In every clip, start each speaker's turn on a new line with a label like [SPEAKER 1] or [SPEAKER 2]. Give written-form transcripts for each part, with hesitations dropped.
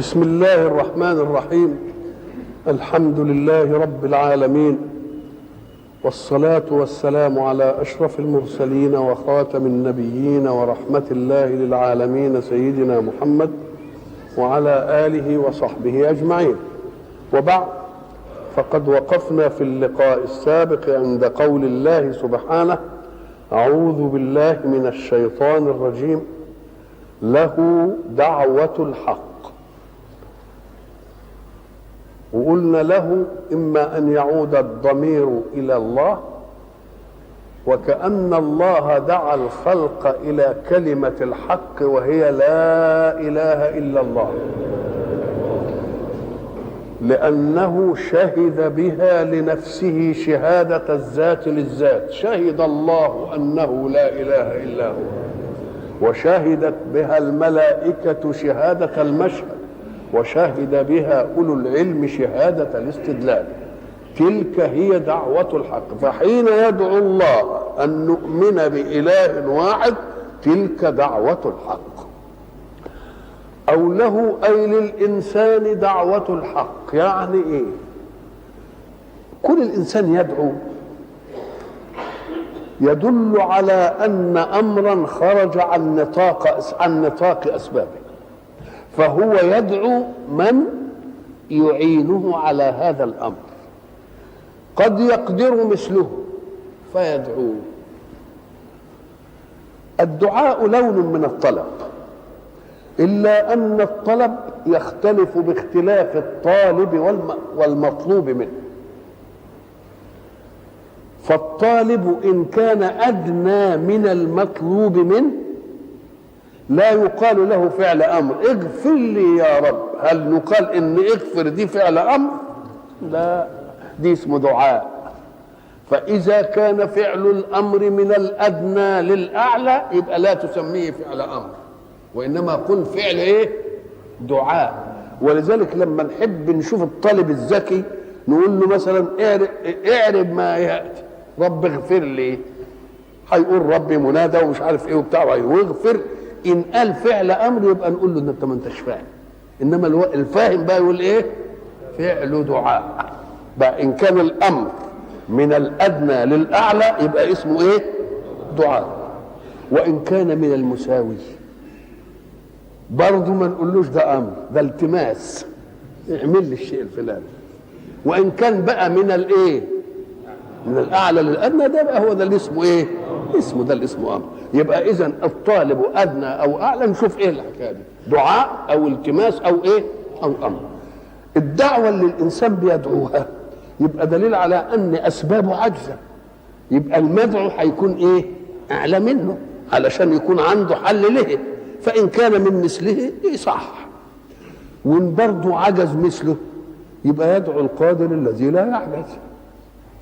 [SPEAKER 1] بسم الله الرحمن الرحيم. الحمد لله رب العالمين، والصلاة والسلام على أشرف المرسلين وخاتم النبيين ورحمة الله للعالمين سيدنا محمد وعلى آله وصحبه أجمعين. وبعد، فقد وقفنا في اللقاء السابق عند قول الله سبحانه: أعوذ بالله من الشيطان الرجيم، له دعوة الحق. وقلنا له إما أن يعود الضمير إلى الله، وكأن الله دعا الخلق إلى كلمة الحق وهي لا إله إلا الله، لأنه شهد بها لنفسه شهادة الذات للذات. شهد الله أنه لا إله إلا هو، وشهدت بها الملائكة شهادة المشهد، وشهد بها أولو العلم شهادة الاستدلال. تلك هي دعوة الحق. فحين يدعو الله أن نؤمن بإله واحد، تلك دعوة الحق. أو له أي للإنسان دعوة الحق. يعني إيه؟ كل الإنسان يدعو يدل على أن أمرا خرج عن نطاق أسبابه، فهو يدعو من يعينه على هذا الأمر. قد يقدر مثله فيدعو. الدعاء لون من الطلب، إلا أن الطلب يختلف باختلاف الطالب والمطلوب منه. فالطالب إن كان أدنى من المطلوب منه لا يقال له فعل أمر. اغفر لي يا رب. هل نقال إن اغفر دي فعل أمر؟ لا، دي اسمه دعاء. فإذا كان فعل الأمر من الأدنى للأعلى يبقى لا تسميه فعل أمر، وإنما قل فعل إيه؟ دعاء. ولذلك لما نحب نشوف الطالب الذكي نقول له مثلا اعرب ما يأتي، رب اغفر لي، هيقول ربي منادى ومش عارف ايه وبتاع ويغفر. ان قال فعل امر يبقى نقول له ان انت ما انتش فاهم. انما الفاهم بقى يقول ايه؟ فعل دعاء. بقى ان كان الامر من الادنى للاعلى يبقى اسمه ايه؟ دعاء. وان كان من المساوي برضه ما نقولوش ده امر، ده التماس، اعمل لي الشيء الفلاني. وان كان بقى من الايه؟ من الاعلى للادنى، ده بقى هو ده اللي اسمه ايه؟ اسمه ده اللي اسمه امر. يبقى اذا الطالب ادنى او اعلى نشوف ايه الحكايه دي، دعاء او التماس او ايه؟ او امر. الدعوه اللي الانسان بيدعوها يبقى دليل على ان اسبابه عاجزه، يبقى المدعو هيكون ايه؟ اعلى منه علشان يكون عنده حل له. فان كان من مثله صح، وان برضه عجز مثله يبقى يدعو القادر الذي لا يعجز.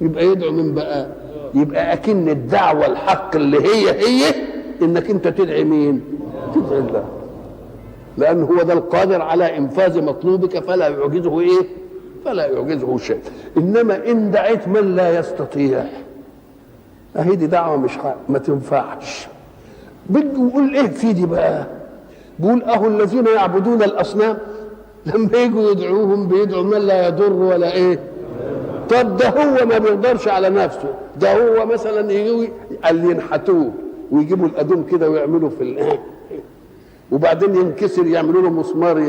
[SPEAKER 1] يبقى يدعو من بقى؟ يبقى اكن الدعوه الحق اللي هي انك انت تدعي مين؟ تدعي الله، لان هو ده القادر على انفاذ مطلوبك، فلا يعجزه ايه؟ فلا يعجزه شيء. انما ان دعيت من لا يستطيع، اهي دي دعوه مش ما تنفعش. بده يقول ايه في دي بقى؟ بيقول اهو الذين يعبدون الاصنام لما يجوا يدعوهم بيدعوا من لا يضر ولا ايه؟ طب ده هو ما بيقدرش على نفسه، ده هو مثلا يجوا ينحتوه ويجيبوا الادوم كده ويعملوا في وبعدين ينكسر يعملوا له مسمار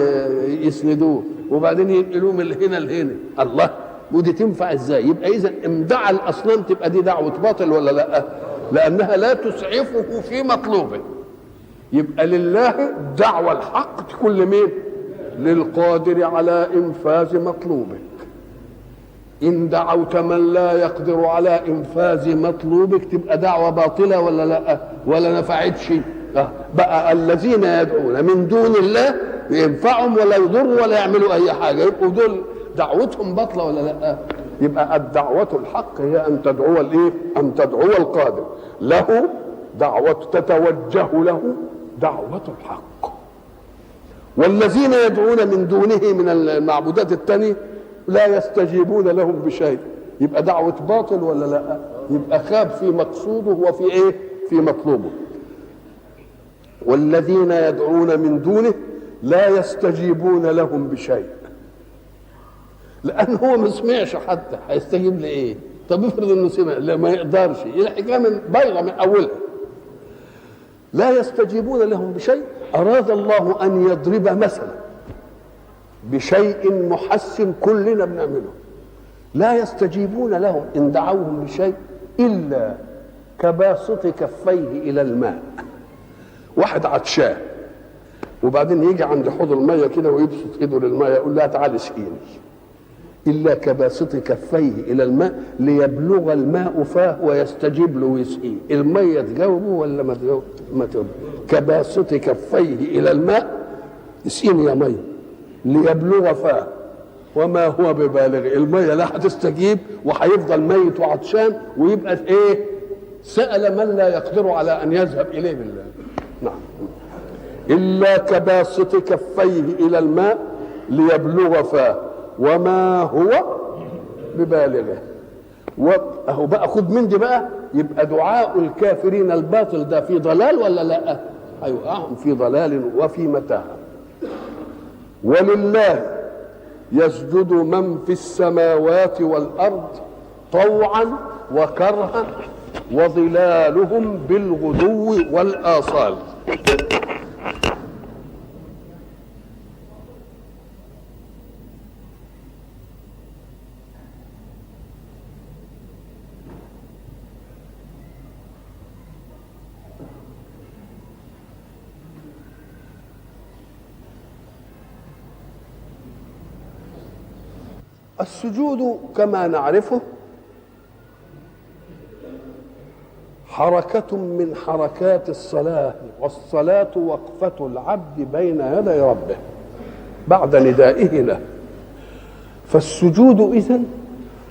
[SPEAKER 1] يسندوه، وبعدين ينقلوه من هنا لهنا. الله، ودي تنفع ازاي؟ يبقى اذا امدع الاصنام تبقى دي دعوه باطل ولا لا؟ لانها لا تسعفه في مطلوبه. يبقى لله دعوه الحق تكون لمين؟ للقادر على انفاذ مطلوبك. إن دعوت من لا يقدر على إنفاذ مطلوبك تبقى دعوة باطلة ولا لا؟ ولا نفعتش؟ بقى الذين يدعون من دون الله ينفعهم ولا يضروا ولا يعملوا أي حاجة، يبقوا دول دعوتهم باطلة ولا لا؟ يبقى الدعوة الحق هي أن تدعو الإيه؟ أن تدعو القادر له دعوة، تتوجه له دعوة الحق. والذين يدعون من دونه من المعبودات التانية لا يستجيبون لهم بشيء، يبقى دعوة باطل ولا لا؟ يبقى خاب في مقصوده وفي ايه؟ في مطلوبه. والذين يدعون من دونه لا يستجيبون لهم بشيء، لأن هو ما سمعش حتى هيستجيب لإيه؟ طب افرض إنه سمع، لا ما يقدرش، الحكاية من بايظة من أولها. لا يستجيبون لهم بشيء، أراد الله أن يضرب مثلا بشيء محسن كلنا بنعمله. لا يستجيبون لهم إن دعوهم بشيء إلا كباسط كفيه إلى الماء. واحد عطشان وبعدين يجي عند حوض المية كده ويبسط ايده للمية يقول لها تعالي اسقيني، إلا كباسط كفيه إلى الماء ليبلغ الماء فاه ويستجيب له ويسقيه. المية تجاوبه ولا ما تجاوبه؟ كباسط كفيه إلى الماء، اسقيني يا مية، ليبلغ فاه وما هو ببالغ. المية لا هتستجيب وهيفضل ميت وعطشان ويبقى ايه؟ سأل من لا يقدر على أن يذهب إليه بالله. نعم. إلا كباسط كفيه إلى الماء ليبلغ فاه وما هو ببالغه. وأهو بقى خد من دي بقى، يبقى دعاء الكافرين الباطل ده في ضلال ولا لا؟ أيوة في ضلال وفي متاع. ولله يسجد من في السماوات والأرض طوعا وكرها وظلالهم بالغدو والآصال. السجود كما نعرفه حركة من حركات الصلاة، والصلاة وقفة العبد بين يدي ربه بعد ندائه له. فالسجود إذن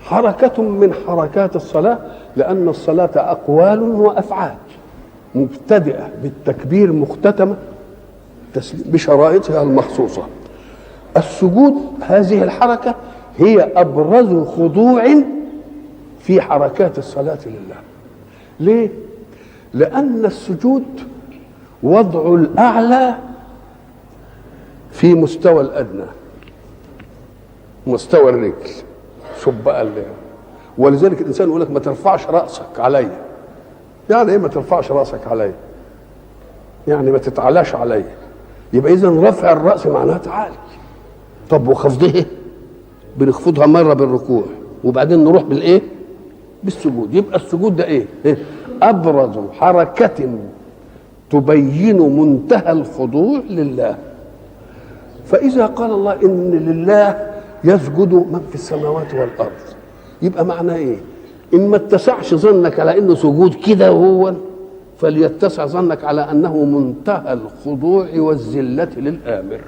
[SPEAKER 1] حركة من حركات الصلاة، لأن الصلاة أقوال وأفعال مبتدئة بالتكبير مختتمة بشرائطها المخصوصة. السجود هذه الحركة هي أبرز خضوع في حركات الصلاة لله. ليه؟ لأن السجود وضع الأعلى في مستوى الأدنى، مستوى الرجل. شوف بقى ولذلك الإنسان يقول لك ما ترفعش رأسك علي. يعني إيه ما ترفعش رأسك علي؟ يعني ما تتعلاش علي. يبقى إذن رفع الرأس معناها تعالي. طب وخفضه؟ بنخفضها مرة بالركوع وبعدين نروح بالإيه؟ بالسجود. يبقى السجود ده إيه؟ أبرز حركة تبين منتهى الخضوع لله. فإذا قال الله إن لله يسجد من في السماوات والأرض، يبقى معناه إيه؟ إن ما اتسعش ظنك على إنه سجود كده وهو، فليتسع ظنك على أنه منتهى الخضوع والذلة للآمر.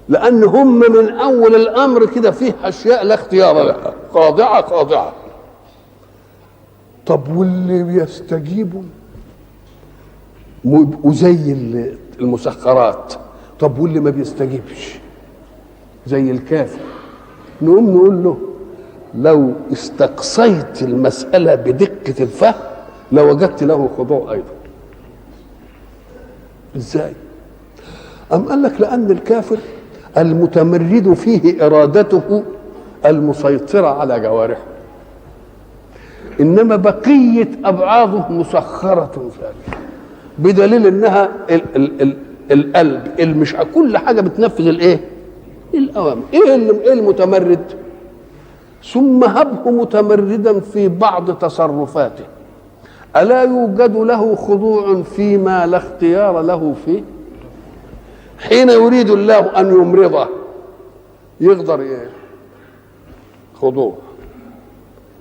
[SPEAKER 1] لأن هم من أول الأمر كده فيه أشياء لا اختيار لها، خاضعة خاضعة. طب واللي بيستجيبوا وزي المسخرات، طب واللي ما بيستجيبش زي الكافر، نقوم نقول له لو استقصيت المسألة بدقة الفهم لوجدت له خضوع أيضا. إزاي؟ أم قال لك لأن الكافر المتمرد فيه إرادته المسيطرة على جوارحه، إنما بقية أبعاضه مسخرة ذلك، بدليل إنها القلب مش كل حاجة بتنفذ الإيه؟ الأوامر. إيه المتمرد؟ ثم هبه متمردا في بعض تصرفاته، ألا يوجد له خضوع فيما لا اختيار له فيه؟ حين يريد الله أن يمرضه يقدر إيه؟ خضوع.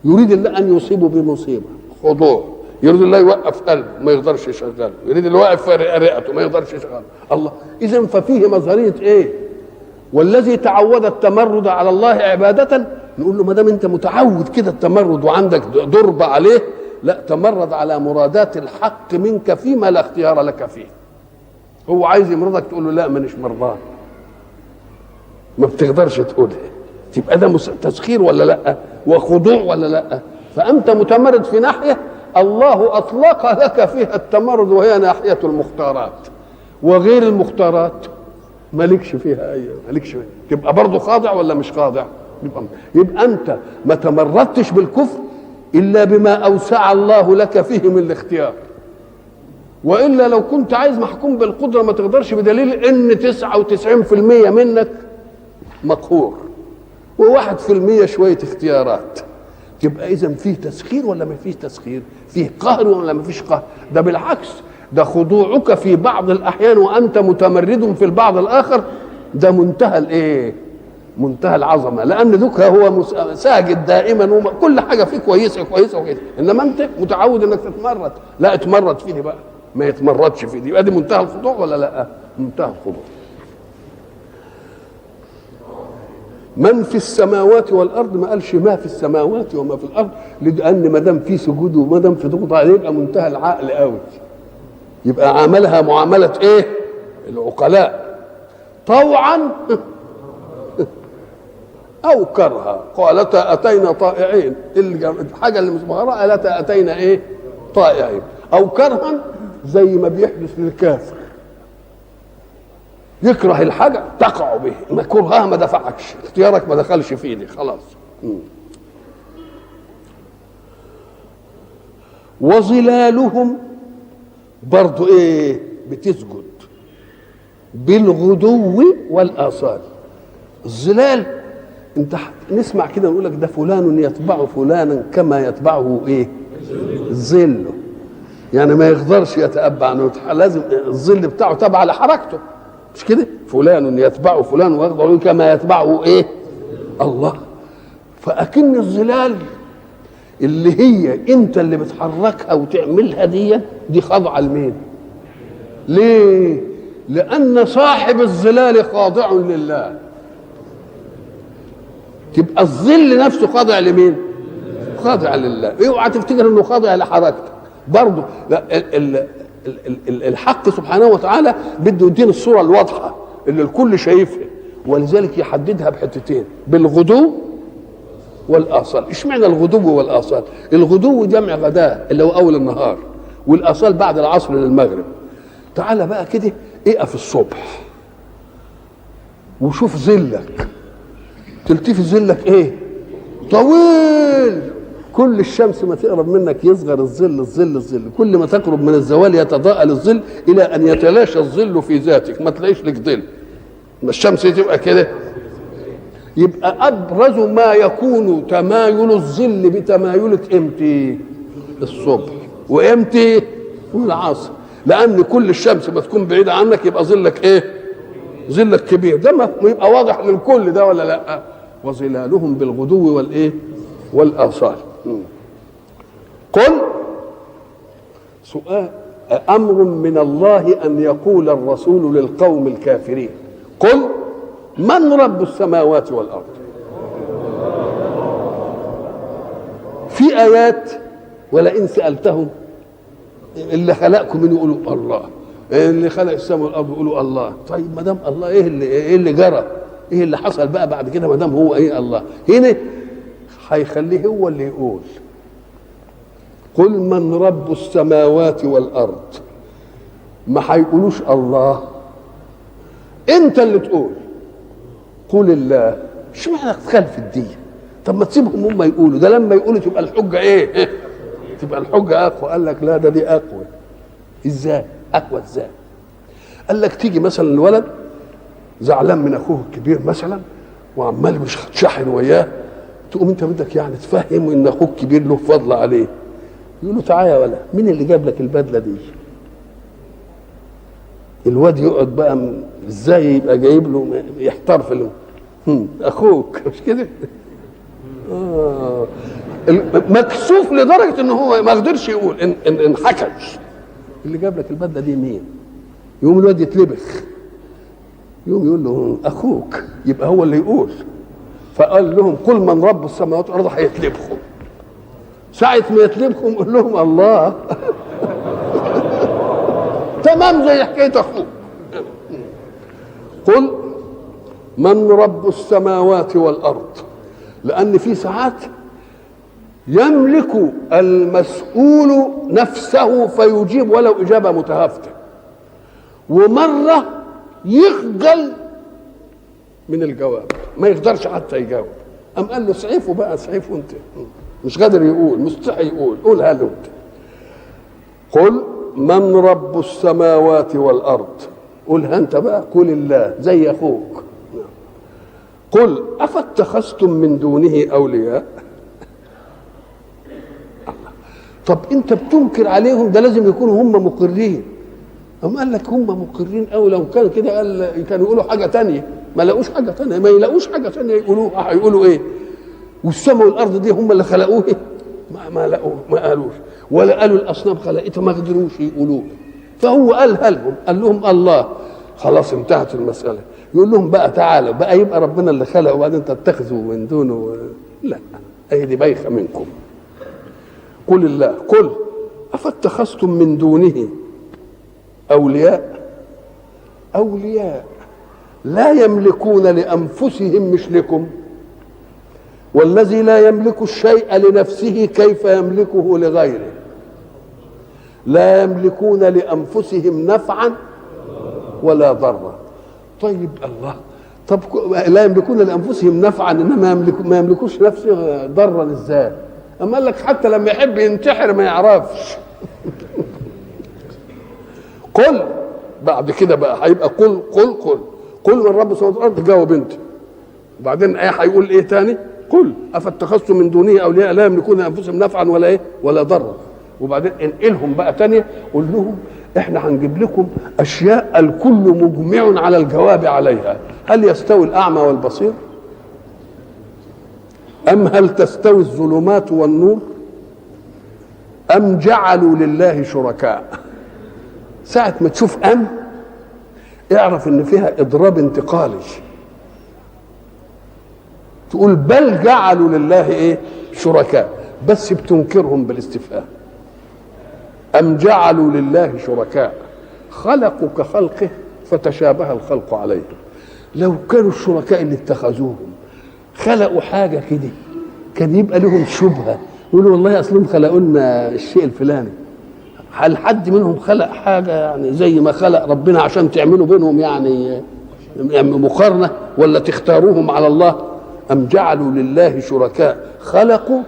[SPEAKER 1] يريد الله أن يصيبه بمصيبة، خضوع. يريد الله يوقف قلبه ما يقدرش يشغله، يريد الله يوقف رئته ما يقدرش يشغله. الله إذن ففيه مظهرية إيه؟ والذي تعود التمرد على الله عبادة نقول له ما دام أنت متعود كده التمرد وعندك ضرب عليه، لا تمرد على مرادات الحق منك فيما لا اختيار لك فيه. هو عايز يمرضك تقول له لا مانيش مرضان، ما بتقدرش تقولها، تبقى ده تسخير ولا لا؟ وخضوع ولا لا؟ فأنت متمرد في ناحية الله أطلق لك فيها التمرد وهي ناحية المختارات، وغير المختارات مالكش فيها مالكش فيها. تبقى برضه خاضع ولا مش خاضع؟ يبقى انت ما تمردتش بالكفر الا بما اوسع الله لك فيه من الاختيار، والا لو كنت عايز محكوم بالقدره ما تقدرش، بدليل ان 99% منك مقهور و1% شويه اختيارات. تبقى اذا فيه تسخير ولا ما فيش تسخير؟ فيه قهر ولا ما فيش قهر؟ ده بالعكس، ده خضوعك في بعض الاحيان وانت متمرد في البعض الاخر، ده منتهى الايه؟ منتهى العظمه، لان ذوك هو ساجد دائما وكل حاجه فيه كويسه كويسه وكده، انما انت متعود انك تتمرد، لا اتمرد فيني بقى، ما يتمردش فيني، يبقى دي منتهى الخضوع ولا لا؟ منتهى الخضوع. من في السماوات والارض، ما قالش ما في السماوات وما في الارض، لان ما دام في سجود وما دام في ضغط عليه يبقى منتهى العقل قوي، يبقى عاملها معامله ايه؟ العقلاء، طوعا او كرها. قالتا اتينا طائعين، الحاجه اللي مش مغرى قالتا اتينا ايه؟ طائعين. او كرها زي ما بيحدث للكافر، يكره الحاجه تقع به، ما كرهها ما دفعكش، اختيارك ما دخلش فيه دي خلاص. وظلالهم برضو ايه؟ بتسجد بالغدو والاصال. الظلال انت نسمع كده نقول لك ده فلان يتبع فلانا كما يتبعه ايه؟ ظله، يعني ما يقدرش يتأبع عنه، لازم الظل بتاعه تبع لحركته، مش كده؟ فلان يتبع فلان ويقدر كما يتبعه ايه؟ الله. فأكن الظلال اللي هي انت اللي بتحركها وتعملها دي خاضعه لمين؟ ليه؟ لأن صاحب الظلال خاضع لله. تبقى الظل نفسه خاضع لمين؟ خاضع لله. اوعى تفتكر انه خاضع لحركتك برضه، لا، الحق سبحانه وتعالى بده يدينا الصوره الواضحه اللي الكل شايفها، ولذلك يحددها بحتتين: بالغدو والاصال. اشمعنى الغدو والاصال؟ الغدو جمع غداء اللي هو اول النهار، والاصال بعد العصر للمغرب. تعال بقى كده اقف الصبح وشوف ظلك، تلتفت ظلك ايه؟ طويل. كل الشمس ما تقرب منك يصغر الظل، كل ما تقرب من الزوال يتضاءل الظل الى ان يتلاشى الظل في ذاتك، ما تلاقيش لك ظل. ما الشمس تبقى كده، يبقى ابرز ما يكون تمايل الظل بتمايلة امتى؟ الصبح. وامتى؟ العصر. لان كل الشمس ما تكون بعيده عنك يبقى ظلك ايه؟ ظلك كبير. ده ما يبقى واضح للكل ده ولا لا؟ وظلالهم بالغدو والايه؟ والاصال. قل سؤال، امر من الله ان يقول الرسول للقوم الكافرين: قل من رب السماوات والارض. في ايات: ولئن سالتهم اللي خلقكم من يقولوا الله، اللي خلق السماء والارض يقولوا الله. طيب ما دام الله، ايه اللي جرى؟ ايه اللي حصل بقى بعد كده ما دام هو ايه الله؟ هنا هيخليه هو اللي يقول: قل من رب السماوات والارض. ما هيقولوش الله، انت اللي تقول قل الله. اشمعنى تخالف الدين؟ طب ما تسيبهم هم يقولوا، ده لما يقولوا تبقى الحجه ايه؟ تبقى الحجه اقوى. قال لك لا، ده دي اقوى. ازاي اقوى؟ ازاي؟ قال لك تيجي مثلا الولد زعلان من اخوه الكبير مثلا وعمال مش شاحن وياه، تقوم انت بدك يعني تفهمه ان اخوك الكبير له فضل عليه. يقول له: تعالى يا ولد، مين اللي جاب لك البدله دي؟ الواد يقعد بقى ازاي يبقى جايب له، يحتار في اخوك، مش كده؟ مكسوف لدرجه ان هو ما قدرش يقول، ان حكش اللي جاب لك البدله دي مين؟ يقوم الواد يتلبخ، يقوم يقول له: اخوك. يبقى هو اللي يقول. فقال لهم: قل من رب السماوات والارض. هيتلبخوا. ساعة ما يتلبخوا قول لهم الله. تمام زي حكاية اخوك. قل من رب السماوات والارض، لان في ساعات يملك المسؤول نفسه فيجيب ولو اجابه متهافته، ومره يخجل من الجواب، ما يقدرش حتى يجاوب. قام قال له اسعفه بقى، اسعفه انت، مش قادر يقول، مستحي يقول، قولها له انت. قل من رب السماوات والارض، قولها انت بقى، قل الله زي اخوك. قل افاتخذتم من دونه اولياء. طب انت بتنكر عليهم، ده لازم يكونوا هم مقرين. هم قال لك هم مقرين قوي، لو كان كده قال كانوا يقولوا حاجه تانية، ما لقوش حاجه تانية، ما يلاقوش حاجه تانية يقولوها، هيقولوا ايه؟ والسماء والارض دي هم اللي خلقوه، ما لقوه، ما قالوش، ولا قالوا الاصنام خلقتها، ما قدروش يقولوه. فهو قالها لهم، قال لهم الله. خلاص انتهت المساله. يقول لهم بقى تعالوا بقى، يبقى ربنا اللي خلقه وبعدين تتخذوا من دونه؟ لا، اهي دي بايخه منكم. قل الله، قل افاتخذتم من دونه اولياء لا يملكون لانفسهم، مش لكم. والذي لا يملك الشيء لنفسه كيف يملكه لغيره؟ لا يملكون لانفسهم نفعا ولا ضرا. طيب الله، طب لا يملكون لانفسهم نفعا انما ما يملكوش نفسه ضرا ازاي؟ اما قال لك حتى لما يحب ينتحر ما يعرفش. قل بعد كده بقى هيبقى قل من رب السماوات والارض، جاوب انت. وبعدين ايه هيقول ايه تاني؟ قل افاتخذتم من دونه اولياء لا يملكون لانفسهم نفعا ولا ايه ولا ضرا. وبعدين انقلهم بقى تانية، قول لهم احنا هنجيب لكم اشياء الكل مجمع على الجواب عليها. هل يستوي الاعمى والبصير؟ ام هل تستوي الظلمات والنور؟ ام جعلوا لله شركاء؟ ساعة ما تشوف اعرف ان فيها اضراب انتقالي. تقول بل جعلوا لله ايه شركاء، بس بتنكرهم بالاستفهام. ام جعلوا لله شركاء خلقوا كخلقه فتشابه الخلق عليهم. لو كانوا الشركاء اللي اتخذوهم خلقوا حاجه كده كان يبقى لهم شبهه، يقولوا والله اصلهم خلقوا لنا الشيء الفلاني. هل حد منهم خلق حاجه يعني زي ما خلق ربنا عشان تعملوا بينهم يعني مقارنه، ولا تختاروهم على الله؟ ام جعلوا لله شركاء خلقوا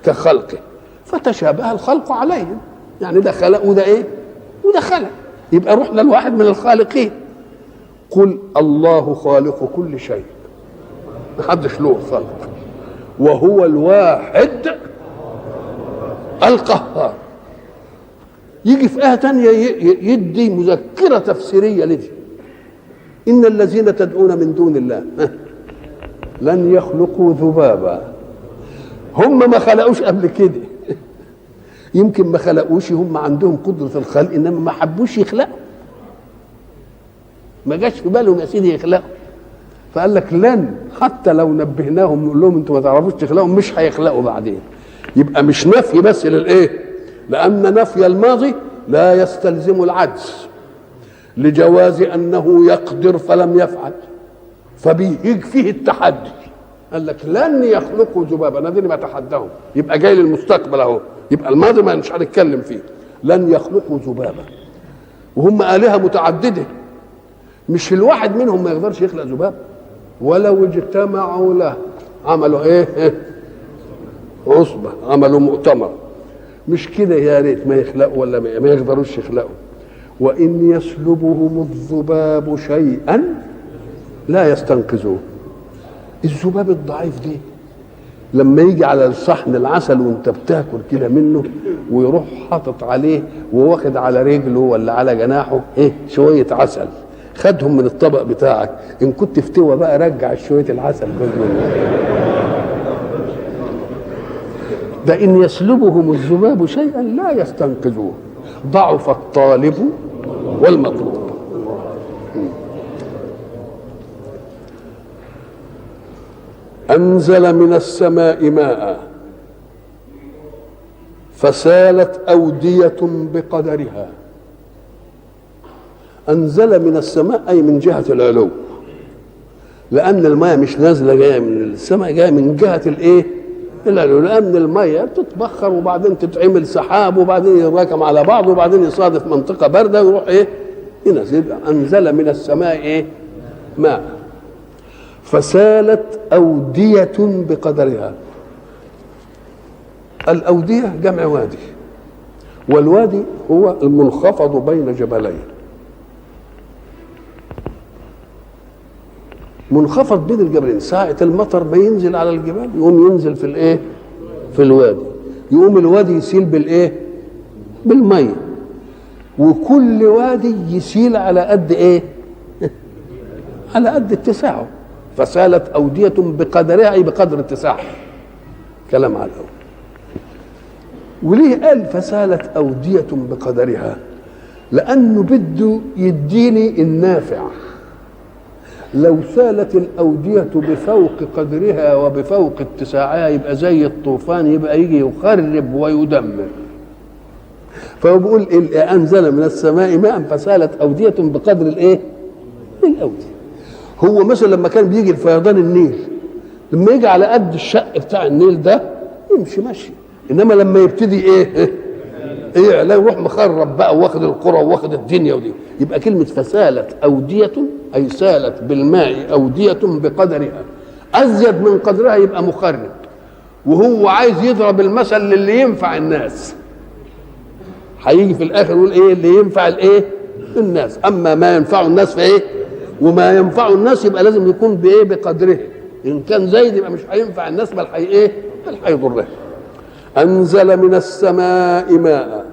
[SPEAKER 1] كخلقه فتشابه الخلق عليهم. يعني ده خلق وده ايه وده خلق، يبقى رحنا لواحد من الخالقين. قل الله خالق كل شيء، محدش له خلق، وهو الواحد القهار. يجي في آية تانية يدي مذكرة تفسيرية لدي: إن الذين تدعون من دون الله لن يخلقوا ذبابا. هم ما خلقوش قبل كده، يمكن ما خلقوش، هم عندهم قدرة الخلق إنما ما حبوش يخلقوا، ما جاش في بالهم يا سيدي يخلقوا. فقال لك لن، حتى لو نبهناهم نقول لهم انتوا ما تعرفوش تخلقوا مش هيخلقوا بعدين. يبقى مش نفي بس للايه، لان نفي الماضي لا يستلزم العجز لجواز انه يقدر فلم يفعل، فبيجي فيه التحدي. قال لك لن يخلقوا ذبابا، انا دي بتحداهم، يبقى جاي للمستقبل اهو، يبقى الماضي ما مش هنتكلم فيه. لن يخلقوا ذبابا، وهم آلهة متعددة، مش الواحد منهم ما يقدرش يخلق ذباب. ولو اجتمعوا له، عملوا ايه؟ عصبة، عملوا مؤتمر. مش كده يا ريت ما يخلقوا ولا ما يقدروش يخلقوا. وإن يسلبهم الذباب شيئا لا يستنقذوه. الذباب الضعيف دي لما يجي على الصحن العسل وانت بتاكل كده منه ويروح حاطط عليه وواخد على رجله ولا على جناحه ايه شويه عسل، خدهم من الطبق بتاعك، ان كنت فتوى بقى رجع شويه العسل دول منه. ده ان يسلبهم الذباب شيئا لا يستنقذوه، ضعف الطالب والمطلوب. أنزل من السماء ماء فسالت أودية بقدرها. أنزل من السماء أي من جهة العلو، لأن الماء مش نازلة جاية من السماء، جاية من جهة الإيه؟ العلو، لأن الماء بتتبخر وبعدين تتعمل سحاب وبعدين يتراكم على بعض وبعدين يصادف منطقة باردة ويروح إيه؟ ينزل. أنزل من السماء إيه؟ ماء فسالت أودية بقدرها. الأودية جمع وادي، والوادي هو المنخفض بين جبلين. منخفض بين الجبلين، ساعة المطر ما ينزل على الجبال يقوم ينزل في الايه؟ في الوادي، يقوم الوادي يسيل بالايه؟ بالمية، وكل وادي يسيل على قد ايه؟ على قد اتساعه. فسالت أودية بقدرها، أي بقدر اتساعها. كلام على الأول. وليه قال فسالت أودية بقدرها؟ لأنه بده يديني النافع. لو سالت الأودية بفوق قدرها وبفوق اتساعها يبقى زي الطوفان، يبقى يجي يخرب ويدمر. فهو بيقول أنزل من السماء ماء فسالت أودية بقدر الإيه؟ الأودية. هو مثلا لما كان بيجي الفيضان النيل، لما يجي على قد الشق بتاع النيل ده يمشي ماشي، انما لما يبتدي ايه لا يروح مخرب بقى واخد القرى واخد الدنيا ودي. يبقى كلمه فسالت أودية اي سالت بالماء أودية بقدرها، ازيد من قدرها يبقى مخرب. وهو عايز يضرب المثل للي ينفع الناس، هيجي في الاخر يقول ايه اللي ينفع الايه؟ الناس. اما ما ينفع الناس فايه؟ وما ينفع الناس يبقى لازم يكون بايه؟ بقدره. ان كان زايد يبقى مش هينفع الناس، بل ايه؟ بل هيضرها. انزل من السماء ماء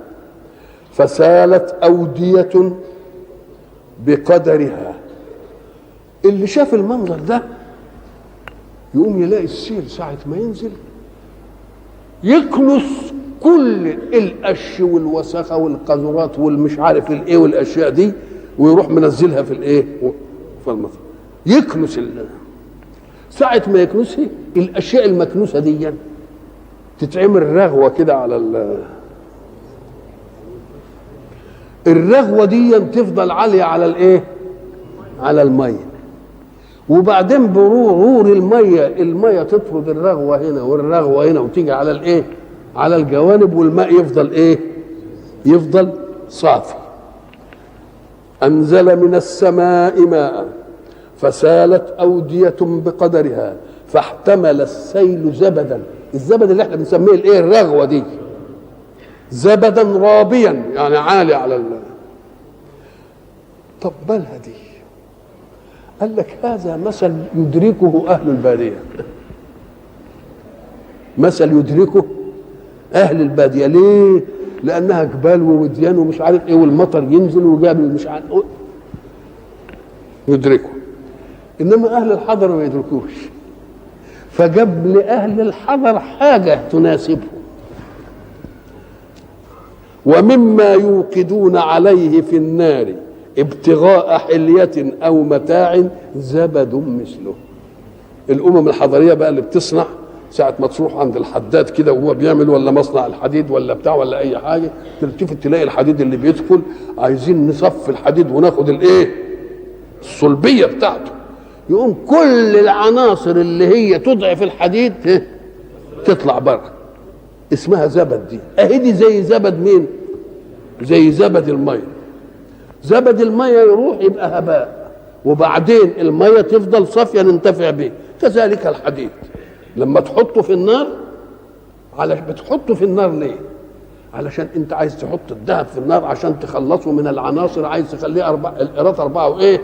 [SPEAKER 1] فسالت أودية بقدرها. اللي شاف المنظر ده يقوم يلاقي السيل ساعة ما ينزل يكنس كل القش والوساخة والقذورات والمش عارف الايه والاشياء دي، ويروح منزلها في الايه؟ في المطر. يكنس ساعة ما يكنسها الاشياء المكنوسة دي تتعمل رغوة كده على الرغوة دي تفضل عالية على الايه؟ على المية. وبعدين برور المية تطرد الرغوة هنا والرغوة هنا وتيجي على الايه؟ على الجوانب، والماء يفضل ايه؟ يفضل صافي. انزل من السماء ماء فسالت أودية بقدرها فاحتمل السيل زبدا. الزبد اللي احنا بنسميه الايه؟ الرغوة دي زبدا رابيا، يعني عالي على طب مالها دي؟ قال لك هذا مثل يدركه اهل الباديه. مثل يدركه اهل الباديه. ليه؟ لانها جبال ووديان ومش عارف ايه، والمطر ينزل وجابل مش عارف يدركه. انما اهل الحضر ما يدركوش، فجاب لاهل الحضر حاجه تناسبهم. ومما يوقدون عليه في النار ابتغاء حلية أو متاع زبد مثله. الأمم الحضرية بقى اللي بتصنع ساعة ما تروح عند الحداد كده وهو بيعمل، ولا مصنع الحديد ولا بتاع ولا أي حاجة، تلتفت تلاقي الحديد اللي بيدخل عايزين نصف الحديد وناخد الإيه؟ الصلبية بتاعته. يقوم كل العناصر اللي هي تضعف الحديد تطلع بره، اسمها زبد. دي اهي دي زي زبد مين؟ زي زبد الميه. زبد الميه يروح يبقى هباء، وبعدين الميه تفضل صافيه ننتفع به. كذلك الحديد لما تحطه في النار، بتحطه في النار ليه؟ علشان انت عايز تحط الذهب في النار عشان تخلصه من العناصر، عايز تخليه القيراط 4 وايه؟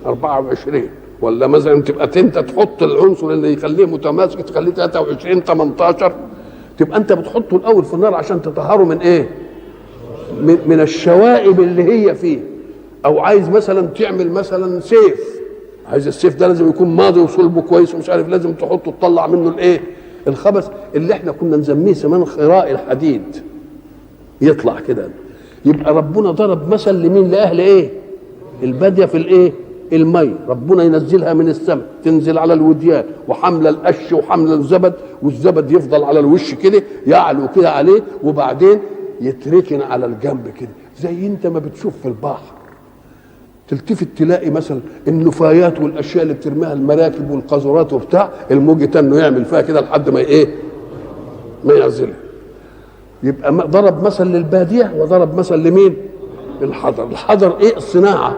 [SPEAKER 1] 24. ولا مثلا تبقى انت تحط العنصر اللي يخليه متماسك تخليه 23 18، تبقى انت بتحطه الاول في النار عشان تطهره من ايه؟ من الشوائب اللي هي فيه. او عايز مثلا تعمل مثلا سيف، عايز السيف ده لازم يكون ماضي وصلبه كويس ومش عارف، لازم تحطه تطلع منه الايه؟ الخبث اللي احنا كنا نسميه زمان خراء الحديد، يطلع كده. يبقى ربنا ضرب مثل لمين؟ لاهل ايه؟ الباديه في الايه؟ المي. ربنا ينزلها من السماء تنزل على الوديان، وحمل القش وحمل الزبد، والزبد يفضل على الوش كده يعلو كده عليه، وبعدين يتركن على الجنب كده. زي انت ما بتشوف في البحر تلتفت تلاقي مثلا النفايات والاشياء اللي بترميها المراكب والقاذورات وبتاع، الموج تنه يعمل فيها كده لحد ما ايه؟ ما ينزلها. يبقى ضرب مثل للباديه وضرب مثل لمين؟ الحضر. الحضر ايه؟ الصناعه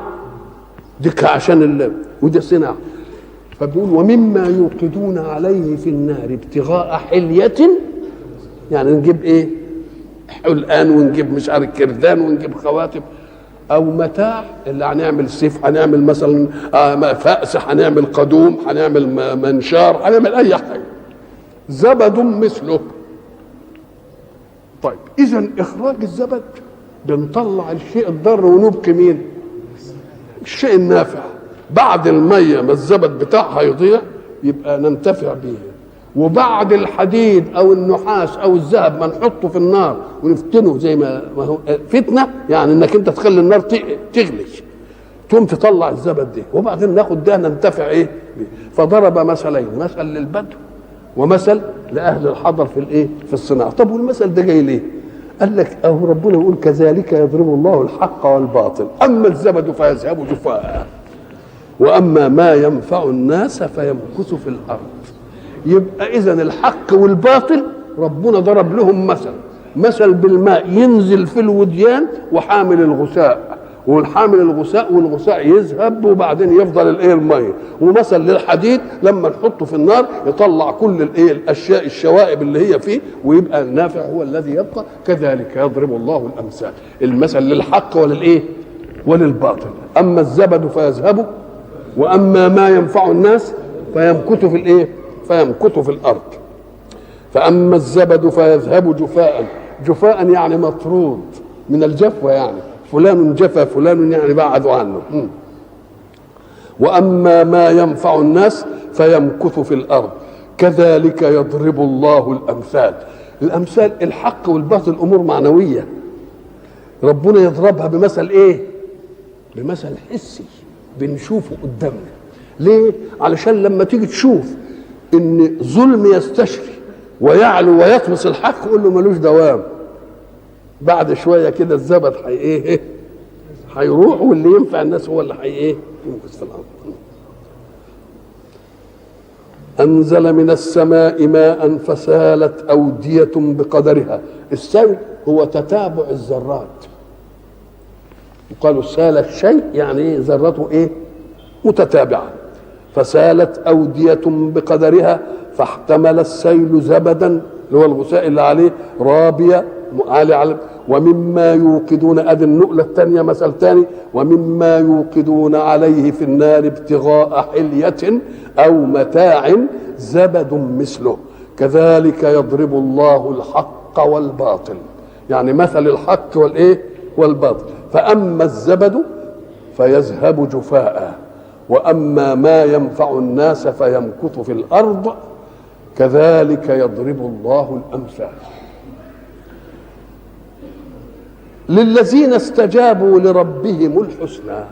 [SPEAKER 1] دي عشان ودي صناعه. فبيقول ومما يوقدون عليه في النار ابتغاء حلية، يعني نجيب ايه؟ حلقان، ونجيب مش عارف كردان، ونجيب خواتم، او متاع اللي هنعمل سيف، هنعمل مثلا فأس، هنعمل قدوم، هنعمل منشار، هنعمل اي حاجه، زبد مثله. طيب اذا اخراج الزبد بنطلع الشيء الضار ونبقي مين؟ الشيء النافع. بعد الميه ما الزبد بتاعها يضيع يبقى ننتفع به، وبعد الحديد او النحاس او الذهب ما نحطه في النار ونفتنه زي ما هو فتنه، يعني انك انت تخلي النار تغلي، تقوم تطلع الزبد ده، وبعدين ناخد ده ننتفع ايه بيه. فضرب مثلين، مثل للبدو ومثل لاهل الحضر في الايه؟ في الصناعه. طب والمثل ده جاي ليه؟ قال لك اهو ربنا يقول كذلك يضرب الله الحق والباطل، اما الزبد فيذهب جفاء واما ما ينفع الناس فيمكث في الارض. يبقى اذا الحق والباطل ربنا ضرب لهم مثل بالماء ينزل في الوديان وحامل الغثاء، والحامل الغثاء والغثاء يذهب وبعدين يفضل الايه؟ الميه. ومثل للحديد لما نحطه في النار يطلع كل الايه؟ الاشياء الشوائب اللي هي فيه، ويبقى النافع هو الذي يبقى. كذلك يضرب الله الامثال، المثل للحق وللايه؟ وللباطل. اما الزبد فيذهب واما ما ينفع الناس فيمكث في الايه؟ فيمكث في الارض. فاما الزبد فيذهب جفاء، جفاء يعني مطرود من الجفوه، يعني فلان جفا فلان يعني بعدوا عنه. واما ما ينفع الناس فيمكث في الارض. كذلك يضرب الله الامثال. الامثال الحق والباطل امور معنويه، ربنا يضربها بمثل ايه؟ بمثل حسي بنشوفه قدامنا. ليه؟ علشان لما تيجي تشوف ان ظلم يستشري ويعلو ويطمس الحق قول له ملوش دوام، بعد شويه كده الزبد ايه؟ هيروح، واللي ينفع الناس هو اللي ايه؟ يمكث في الارض. انزل من السماء ماء فسالت اوديه بقدرها. السيل هو تتابع الذرات، وقالوا سال الشيء يعني ايه؟ ذرته ايه؟ متتابعه. فسالت اوديه بقدرها فاحتمل السيل زبدا اللي هو الغثاء اللي عليه رابيه عالي على. ومما يوقدون، ادي النقله الثانيه مثل ثاني، ومما يوقدون عليه في النار ابتغاء حليه او متاع زبد مثله. كذلك يضرب الله الحق والباطل، يعني مثل الحق والايه؟ والباطل. فاما الزبد فيذهب جفاء واما ما ينفع الناس فيمكث في الارض. كذلك يضرب الله الامثال. للذين استجابوا لربهم الحسنى.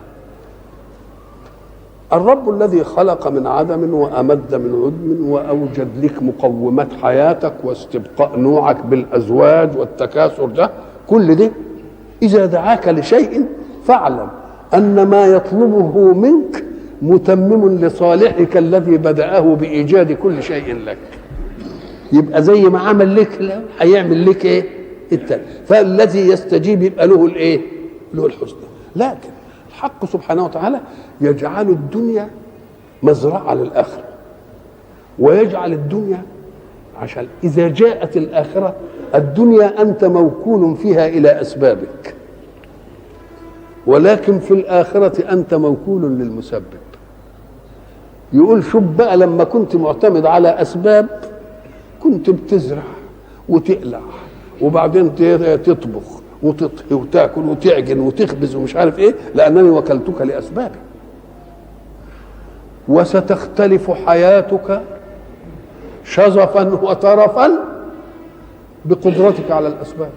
[SPEAKER 1] الرب الذي خلق من عدم وأمد من عدم وأوجد لك مقومات حياتك واستبقاء نوعك بالأزواج والتكاثر، ده كل ده إذا دعاك لشيء فاعلم أن ما يطلبه منك متمم لصالحك الذي بدأه بإيجاد كل شيء لك. يبقى زي ما عمل لك هيعمل لك ايه؟ التاني. فالذي يستجيب يبقى له الايه؟ له الحسنى. لكن الحق سبحانه وتعالى يجعل الدنيا مزرعه للاخره، ويجعل الدنيا عشان اذا جاءت الاخره الدنيا انت موكول فيها الى اسبابك، ولكن في الاخره انت موكول للمسبب. يقول شوف بقى لما كنت معتمد على اسباب كنت بتزرع وتقلع وبعدين تطبخ وتطهي وتاكل وتعجن وتخبز ومش عارف ايه، لانني وكلتك لاسبابي. وستختلف حياتك شظفا وترفا بقدرتك على الاسباب.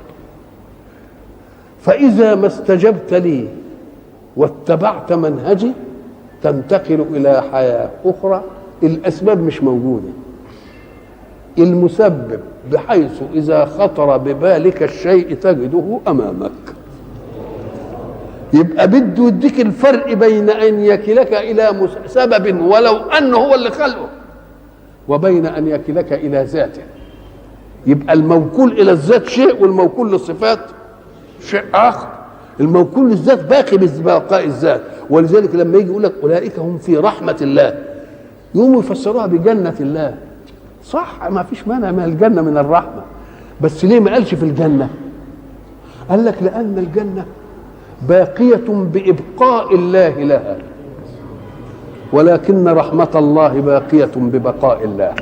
[SPEAKER 1] فاذا ما استجبت لي واتبعت منهجي تنتقل الى حياه اخرى الاسباب مش موجوده، المسبب بحيث إذا خطر ببالك الشيء تجده أمامك. يبقى بده يديك الفرق بين أن يكلك إلى سبب ولو أنه هو اللي خلقه، وبين أن يكلك إلى ذاته. يبقى الموكول إلى الذات شيء والموكول للصفات شيء آخر. الموكول للذات باقي ببقاء الذات، ولذلك لما يجي يقول لك أولئك هم في رحمة الله، يقوموا يفسروها بجنة الله. صح، ما فيش مانع من الجنة من الرحمة، بس ليه ما قالش في الجنة؟ قال لك لأن الجنة باقية بإبقاء الله لها، ولكن رحمة الله باقية ببقاء الله.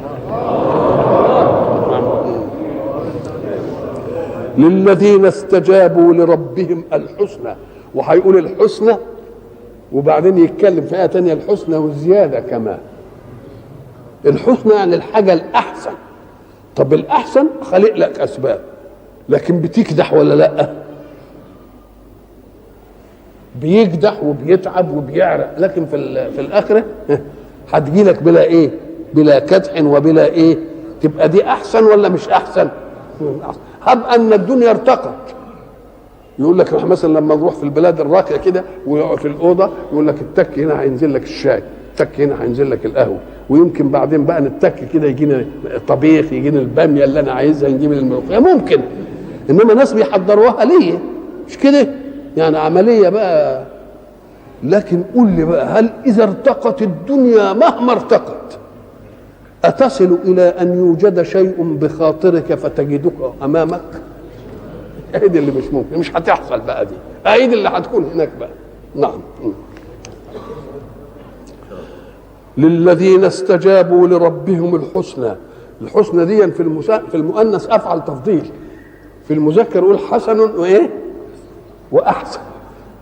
[SPEAKER 1] للذين استجابوا لربهم الحسنى، وهيقول الحسنى وبعدين يتكلم في آية تانية الحسنى والزيادة كمان. الحسنى يعني الحاجة الأحسن. طب الأحسن خلق لك أسباب، لكن بتكدح ولا لأ؟ بيكدح وبيتعب وبيعرق، لكن في الآخرة هتجي لك بلا إيه؟ بلا كدح وبلا إيه؟ تبقى دي أحسن ولا مش أحسن؟ هب أن الدنيا ارتقت. يقول لك مثلا لما نروح في البلاد الراقيه كده ويقعد في الاوضه يقول لك التك هنا هينزل لك الشاي، التك هنا هينزل لك القهوه، ويمكن بعدين بقى نتك كده يجينا طبيخ، يجينا الباميه اللي انا عايزها، نجيب الملوخيه ممكن. انما ناس بيحضروها ليه؟ مش كده؟ يعني عمليه بقى. لكن قول لي بقى، هل اذا ارتقت الدنيا مهما ارتقت اتصل الى ان يوجد شيء بخاطرك فتجدك امامك؟ اهي اللي مش ممكن، مش هتحصل بقى دي، اهي اللي هتكون هناك بقى. نعم. للذين استجابوا لربهم الحسنى. الحسنى دي في المؤنث افعل تفضيل، في المذكر يقول حسن وايه واحسن،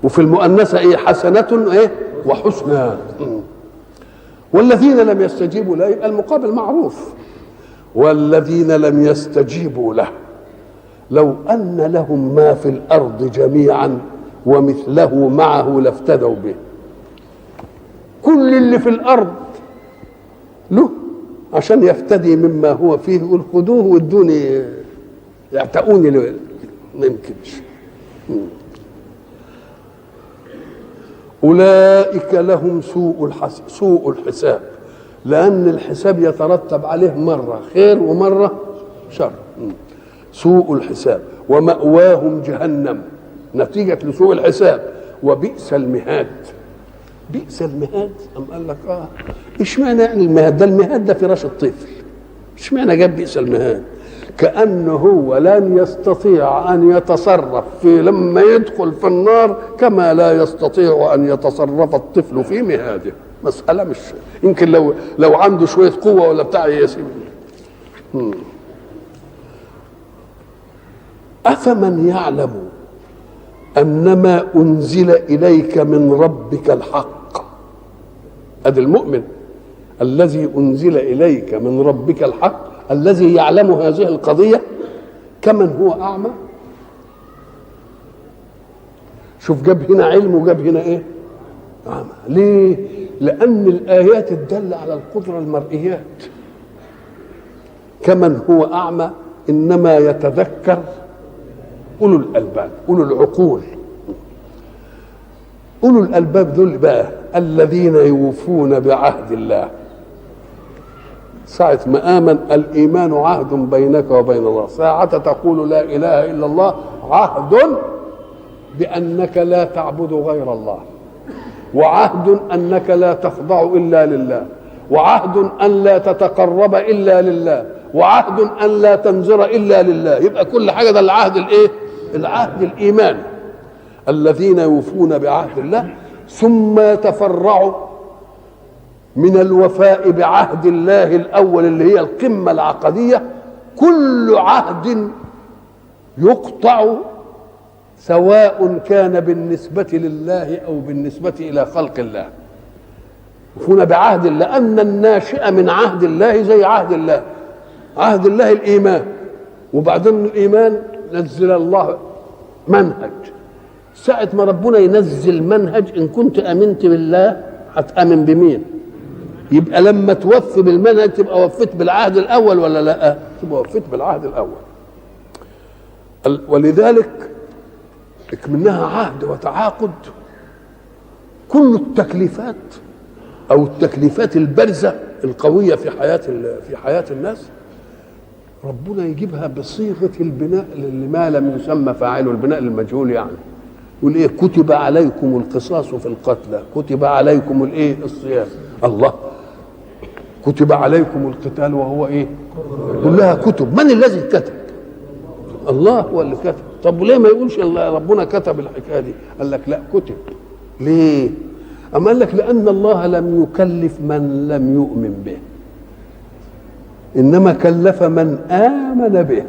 [SPEAKER 1] وفي المؤنثه ايه حسنه وايه وحسنى. والذين لم يستجيبوا له يبقى المقابل معروف. والذين لم يستجيبوا له لو أن لهم ما في الأرض جميعا ومثله معه لافتدوا به. كل اللي في الأرض له عشان يفتدي مما هو فيه، يقول خذوه وادوني يعتقوني، ما يمكنش. أولئك لهم سوء الحساب، لأن الحساب يترتب عليه مرة خير ومرة شر. سوء الحساب ومأواهم جهنم نتيجة لسوء الحساب وبئس المهاد. بئس المهاد. أم قال لك اشمعنى يعني المهاد ده؟ المهاد ده فراش الطفل، اشمعنى جاب بئس المهاد؟ كأنه هو لن يستطيع أن يتصرف في لما يدخل في النار كما لا يستطيع أن يتصرف الطفل في مهاده. مسألة مش يمكن لو عنده شوية قوة ولا بتاع يسيب. أفمن يعلم أنما أنزل إليك من ربك الحق. هذا المؤمن الذي أنزل إليك من ربك الحق، الذي يعلم هذه القضية، كمن هو أعمى. شوف جاب هنا علم وجاب هنا إيه؟ أعمى. ليه؟ لأن الآيات الدالة على القدرة المرئيات. كمن هو أعمى إنما يتذكر أولو الألباب، أولو العقول. أولو الألباب دول بقى الذين يوفون بعهد الله. ساعة ما آمن، الإيمان عهد بينك وبين الله. ساعة تقول لا إله إلا الله عهد بأنك لا تعبد غير الله، وعهد أنك لا تخضع إلا لله، وعهد أن لا تتقرب إلا لله، وعهد أن لا تنذر إلا لله. يبقى كل حاجة ده العهد الإيه؟ العهد الإيماني. الذين يوفون بعهد الله ثم يتفرعوا من الوفاء بعهد الله الأول اللي هي القمة العقدية. كل عهد يقطع سواء كان بالنسبة لله أو بالنسبة إلى خلق الله. يوفون بعهد الله، لأن الناشئ من عهد الله زي عهد الله. عهد الله الإيمان، وبعدين الإيمان نزل الله منهج. ساعة ما ربنا ينزل منهج، إن كنت أمنت بالله هتأمن بمين؟ يبقى لما توفي بالمنهج تبقى وفيت بالعهد الأول ولا لا؟ تبقى وفيت بالعهد الأول. ولذلك منها عهد وتعاقد. كل التكليفات أو التكليفات البارزة القوية في حياة الناس ربنا يجيبها بصيغة البناء لما لم يسمى فاعله، البناء للمجهول. يعني يقول ايه؟ كتب عليكم القصاص في القتلى، كتب عليكم الايه؟ الصيام. الله، كتب عليكم القتال وهو ايه؟ كلها كتب. من الذي كتب؟ الله هو اللي كتب. طب وليه ما يقولش ربنا كتب الحكايه دي؟ قال لك لا، كتب. ليه؟ أما قال لك لأن الله لم يكلف من لم يؤمن به، إنما كلف من آمن به.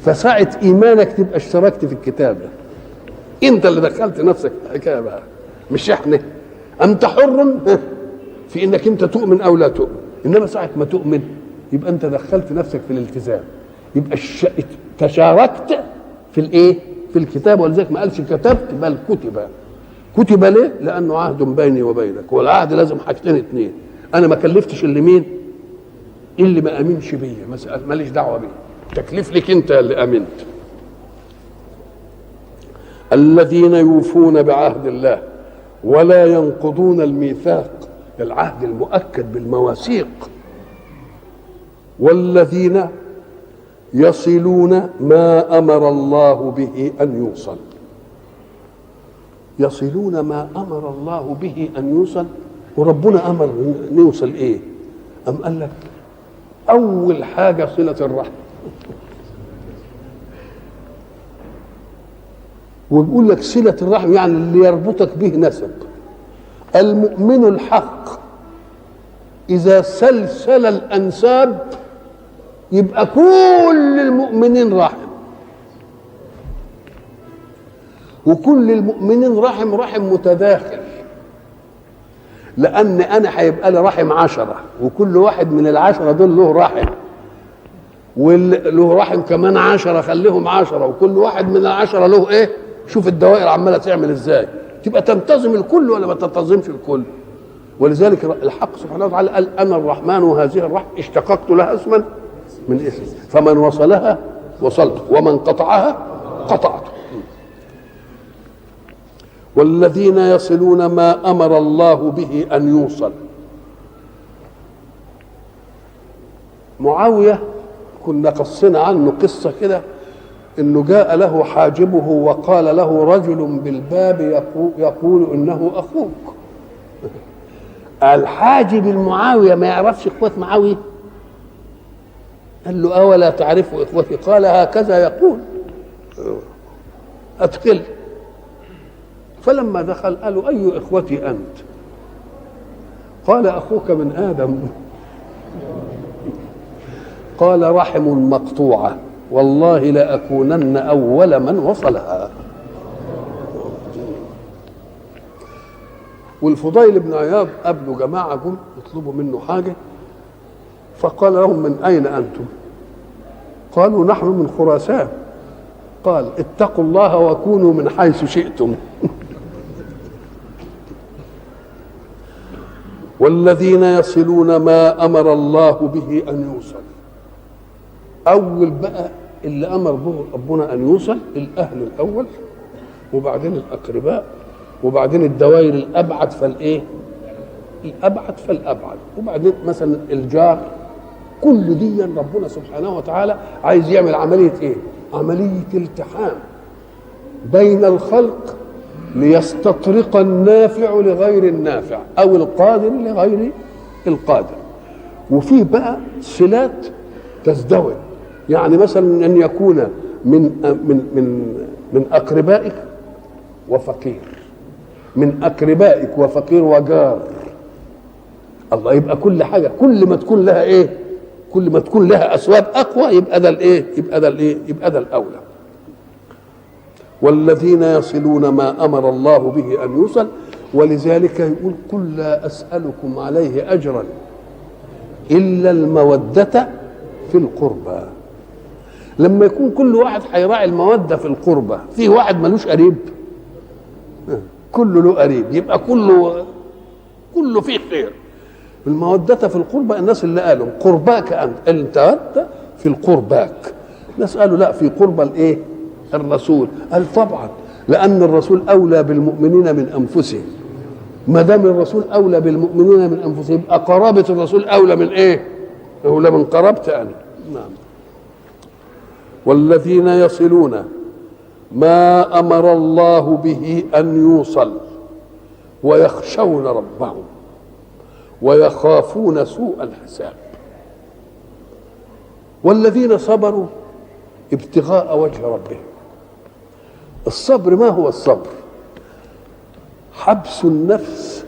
[SPEAKER 1] فساعة إيمانك تبقى اشتركت في الكتاب ده، أنت اللي دخلت نفسك في الحكاية بقى، مش إحنا. أنت حر في إنك أنت تؤمن أو لا تؤمن، إنما ساعة ما تؤمن يبقى أنت دخلت نفسك في الالتزام، يبقى تشاركت في الإيه؟ في الكتاب. ولذلك ما قالش كتبت بل كتب. كتب ليه؟ لأنه عهد بيني وبينك، والعهد لازم حاجتين اتنين. أنا ما كلفتش اللي مين؟ اللي ما امنش بيا، ماليش دعوه بيه، تكليف لك انت اللي امنت. الذين يوفون بعهد الله ولا ينقضون الميثاق، العهد المؤكد بالمواثيق. والذين يصلون ما امر الله به ان يوصل. يصلون ما امر الله به ان يوصل. وربنا امر نوصل ايه؟ ام قال لك أول حاجة صلة الرحم. ويقول لك صلة الرحم يعني اللي يربطك به نسب. المؤمن الحق إذا سلسل الأنساب يبقى كل المؤمنين رحم، وكل المؤمنين رحم متداخل، لأن أنا هيبقى لي رحم 10، وكل واحد من ال10 دول له رحم، وله رحم كمان 10، خليهم 10، وكل واحد من ال10 له إيه؟ شوف الدوائر عمالة تعمل إزاي، تبقى تنتظم الكل ولا ما تنتظمش الكل. ولذلك الحق سبحانه وتعالى قال أنا الرحمن وهذه الرحم اشتققت لها اسما من اسم، فمن وصلها وصلته ومن قطعها قطعته. والذين يصلون ما امر الله به ان يوصل. معاويه كنا قصنا عنه قصه كده، انه جاء له حاجبه وقال له رجل بالباب يقول انه اخوك. الحاجب المعاويه ما يعرفش اخوات معاويه؟ قال له اولا تعرف اخوتي؟ قال هكذا يقول. ادخل. فلما دخل قالوا أي إخوتي أنت؟ قال أخوك من آدم. قال رحم مقطوعة والله لأكونن أول من وصلها. والفضيل بن عياض قابلوا جماعة جم يطلبوا منه حاجة، فقال لهم من أين أنتم؟ قالوا نحن من خراسان. قال اتقوا الله وكونوا من حيث شئتم. والذين يصلون ما امر الله به ان يوصل. اول بقى اللي امر به ربنا ان يوصل الاهل الاول، وبعدين الاقرباء، وبعدين الدوائر الابعد فالايه؟ الابعد فالابعد، وبعدين مثلا الجار. كل دي ربنا سبحانه وتعالى عايز يعمل عمليه ايه؟ عمليه التحام بين الخلق ليستطرق النافع لغير النافع او القادر لغير القادر. وفيه بقى صلات تزدوج، يعني مثلا ان يكون من اقربائك وفقير، من اقربائك وفقير وجار. الله، يبقى كل حاجه كل ما تكون لها ايه؟ كل ما تكون لها اسباب اقوى يبقى ده الايه؟ يبقى ده الاولى. والذين يصلون ما امر الله به ان يوصل. ولذلك يقول قل لا اسالكم عليه اجرا الا الموده في القربى. لما يكون كل واحد هيراعي الموده في القربى، في واحد ملوش قريب، كله له قريب، يبقى كله فيه خير. الموده في القربى الناس اللي قالوا قرباك انت في القرباك، ناس قالوا لا في قربى الايه؟ الرسول. قال طبعا لان الرسول اولى بالمؤمنين من انفسهم. ما دام الرسول اولى بالمؤمنين من انفسهم يبقى قرابه الرسول اولى من ايه؟ اولى من قرابتي انا. نعم. والذين يصلون ما امر الله به ان يوصل ويخشون ربهم ويخافون سوء الحساب. والذين صبروا ابتغاء وجه ربهم. الصبر ما هو الصبر؟ حبس النفس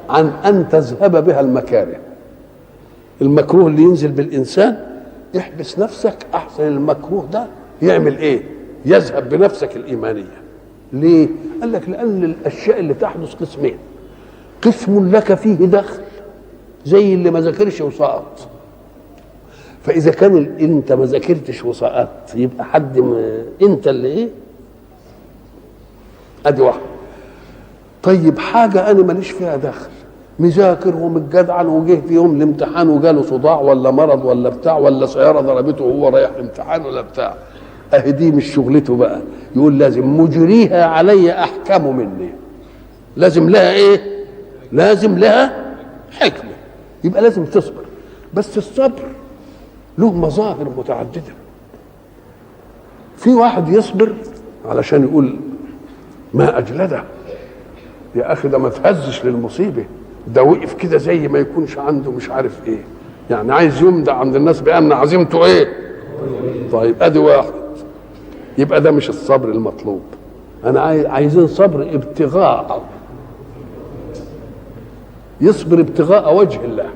[SPEAKER 1] عن أن تذهب بها المكاره. المكروه اللي ينزل بالإنسان احبس نفسك أحسن المكروه ده يعمل إيه؟ يذهب بنفسك الإيمانية. ليه؟ قال لك لأن الأشياء اللي تحدث قسمين: قسم لك فيه دخل زي اللي ما ذاكرش وسقط. فإذا كان أنت ما ذاكرتش وسقطت يبقى أنت اللي إيه؟ أدي واحد. طيب حاجة أنا ماليش فيها دخل، مذاكر ومتجدعن وجه في يوم الامتحان وجاله صداع ولا مرض ولا بتاع ولا سيارة ضربته وهو رايح الامتحان ولا بتاع، أهي دي مش شغلته بقى. يقول لازم مجريها علي أحكم مني. لازم لها إيه؟ لازم لها حكمة. يبقى لازم تصبر. بس الصبر له مظاهر متعددة. في واحد يصبر علشان يقول ما أجلده، يا أخي ده ما تهزش للمصيبة، ده وقف كده زي ما يكونش عنده مش عارف إيه، يعني عايز يمدع عند الناس بأن عزيمته إيه. طيب أدي واحد، يبقى ده مش الصبر المطلوب. أنا عايزين صبر ابتغاء، يصبر ابتغاء وجه الله.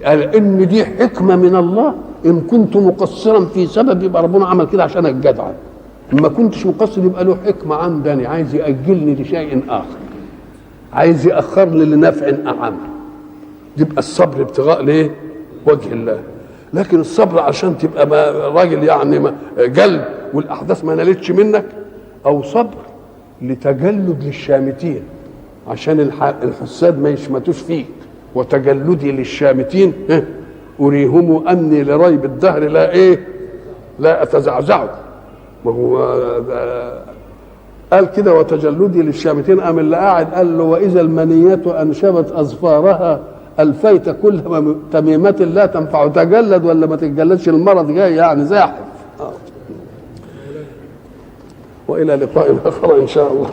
[SPEAKER 1] قال إن دي حكمة من الله، إن كنت مقصرا في سبب يبقى ربنا عمل كده عشان الجدع، ما كنتش مقصر يبقى له حكمة عندني، عايز يأجلني لشيء آخر، عايز يأخرني لنفع أعم. يبقى الصبر ابتغاء ليه؟ وجه الله. لكن الصبر عشان تبقى راجل يعني جلد والأحداث ما نالتش منك، أو صبر لتجلد للشامتين عشان الحساد ما يشمتوش فيك، وتجلدي للشامتين أريهم أني لريب الدهر لا إيه؟ لا أتزعزعه. ما هو قال كده وتجلدي للشامتين. قام اللي قاعد قال له وإذا المنيات أنشبت أظفارها ألفيت كل تميمة لا تنفع. تجلد ولا ما تتجلدش، المرض جاي يعني زاحف. وإلى لقاء آخر إن شاء الله.